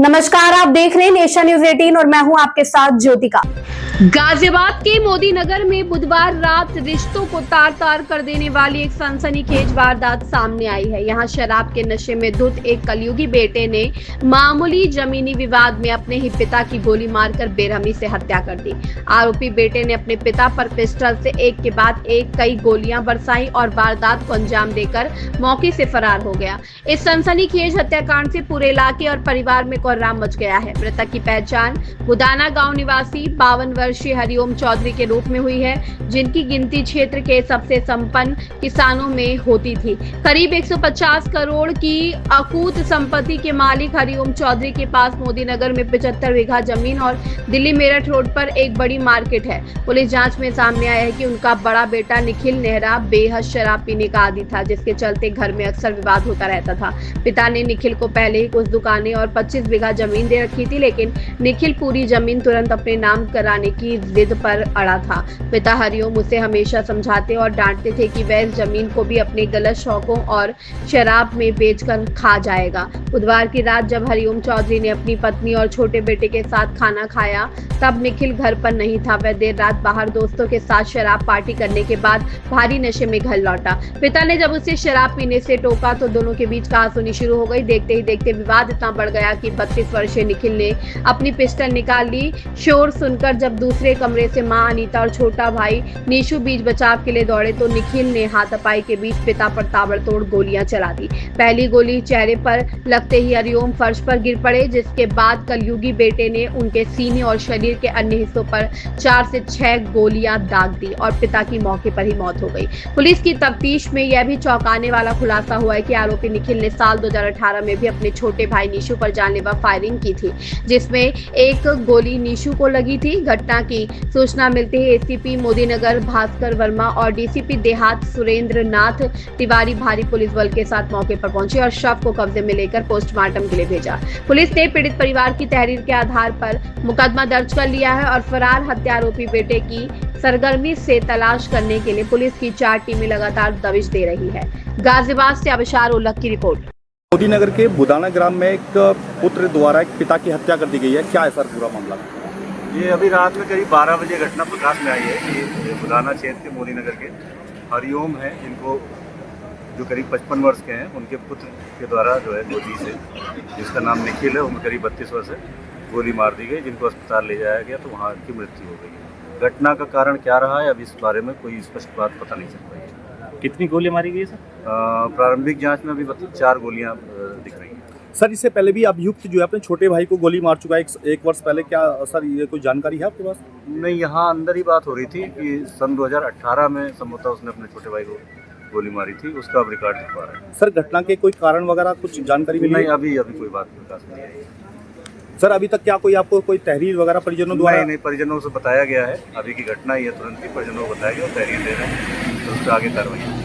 नमस्कार, आप देख रहे हैं नेशन न्यूज 18 और मैं हूं आपके साथ ज्योतिका। गाजियाबाद के मोदी नगर में बुधवार रात रिश्तों को तार तार कर देने वाली एक सनसनीखेज वारदात सामने आई है। यहां शराब के नशे में धुत एक कलयुगी बेटे ने मामूली जमीनी विवाद में अपने ही पिता की गोली मारकर बेरहमी से हत्या कर दी। आरोपी बेटे ने अपने पिता पर पिस्टल से एक के बाद एक कई गोलियां बरसाई और वारदात को अंजाम देकर मौके से फरार हो गया। इस सनसनीखेज हत्याकांड से पूरे इलाके और परिवार में कोहराम मच गया है। मृतक की पहचान बुदाना गांव निवासी 52 वर्षीय हरिओम चौधरी के रूप में हुई है, जिनकी गिनती क्षेत्र के सबसे संपन्न किसानों में होती थी। करीब 150 करोड़ की अकूत संपत्ति के मालिक हरिओम चौधरी के पास मोदी नगर में 75 बीघा जमीन और दिल्ली मेरठ रोड पर एक बड़ी मार्केट है। पुलिस जांच में सामने आया है कि उनका बड़ा बेटा निखिल नेहरा बेहद शराब पीने का आदी था, जिसके चलते घर में अक्सर विवाद होता रहता था। पिता ने निखिल को पहले ही कुछ दुकानें और 25 बीघा जमीन दे रखी थी, लेकिन निखिल पूरी जमीन तुरंत अपने नाम कराने की जिद पर अड़ा था। पिता हरिओम उसे हमेशा समझाते और डांटते थे कि वह इस जमीन को भी अपने गलत शौकों और शराब में बेचकर खा जाएगा। बुधवार की रात जब हरिओम चौधरी ने अपनी पत्नी और छोटे बेटे के साथ खाना खाया, तब निखिल घर पर नहीं था। वह देर रात बाहर दोस्तों के साथ शराब पार्टी करने के बाद भारी नशे में घर लौटा। पिता ने जब उसे शराब पीने से टोका तो दोनों के बीच कहासुनी शुरू हो गई। देखते ही देखते विवाद इतना बढ़ गया कि 32 वर्षीय निखिल ने अपनी पिस्टल निकाल ली। शोर सुनकर जब दूसरे कमरे से मां अनीता और छोटा भाई नीशु बीच बचाव के लिए दौड़े तो निखिल ने हाथापाई के बीच पिता पर ताबड़तोड़ गोलियां चला दी। पहली गोली चेहरे पर लगते ही हरिओम फर्श पर गिर पड़े, जिसके बाद कलयुगी बेटे ने उनके सीने और शरीर के अन्य हिस्सों पर 4 से 6 गोलियां दाग दी और पिता की मौके पर ही मौत हो गई। पुलिस की तफ्तीश में यह भी चौंकाने वाला खुलासा हुआ है कि आरोपी निखिल ने साल 2018 में भी अपने छोटे भाई नीशु पर जानलेवा फायरिंग की थी, जिसमें एक गोली नीशु को लगी थी। घटना की सूचना मिलते ही एसीपी मोदी नगर भास्कर वर्मा और डीसीपी देहात सुरेंद्र नाथ तिवारी भारी पुलिस बल के साथ मौके पर पहुंचे और शव को कब्जे में लेकर पोस्टमार्टम के लिए भेजा। पुलिस ने पीड़ित परिवार की तहरीर के आधार पर मुकदमा दर्ज कर लिया है और फरार हत्या आरोपी बेटे की सरगर्मी से तलाश करने के लिए पुलिस की 4 टीमें लगातार दबिश दे रही है। गाजियाबाद से अबशार उल्लख की रिपोर्ट। मोदी नगर के बुदाना ग्राम में एक पुत्र द्वारा एक पिता की हत्या कर दी गई है। क्या है सर पूरा मामला? ये अभी रात में करीब 12 बजे घटना प्रकाश में आई है कि ये बुदाना क्षेत्र के मोदी नगर के हरिओम हैं, जिनको जो करीब 55 वर्ष के हैं, उनके पुत्र के द्वारा जो है गोली से, जिसका नाम निखिल है, उम्र करीब 32 वर्ष है, गोली मार दी गई, जिनको अस्पताल ले जाया गया तो वहाँ की मृत्यु हो गई। घटना का कारण क्या रहा है, अब इस बारे में कोई स्पष्ट बात पता नहीं चल पाई है। कितनी गोलियां मारी गई सर? प्रारंभिक जांच में अभी 4 गोलियां दिख रही हैं। सर, इससे पहले भी अभियुक्त जो है अपने छोटे भाई को गोली मार चुका है एक वर्ष पहले। क्या सर ये कोई जानकारी है आपके पास? नहीं, यहाँ अंदर ही बात हो रही थी कि सन 2018 में संभवतः उसने अपने छोटे भाई को गोली मारी थी, उसका अब रिकॉर्ड दिख पा रहा है। सर, घटना के कोई कारण वगैरह कुछ जानकारी मिली? नहीं, अभी कोई बात प्रकाश नहीं आई। सर, अभी तक क्या कोई आपको कोई तहरीर वगैरह परिजनों द्वारा? नहीं, परिजनों से बताया गया है, अभी की घटना ही है, तुरंत ही परिजनों को बताया गया और तहरीर दे रहे हैं, तो उसका आगे कार्रवाई।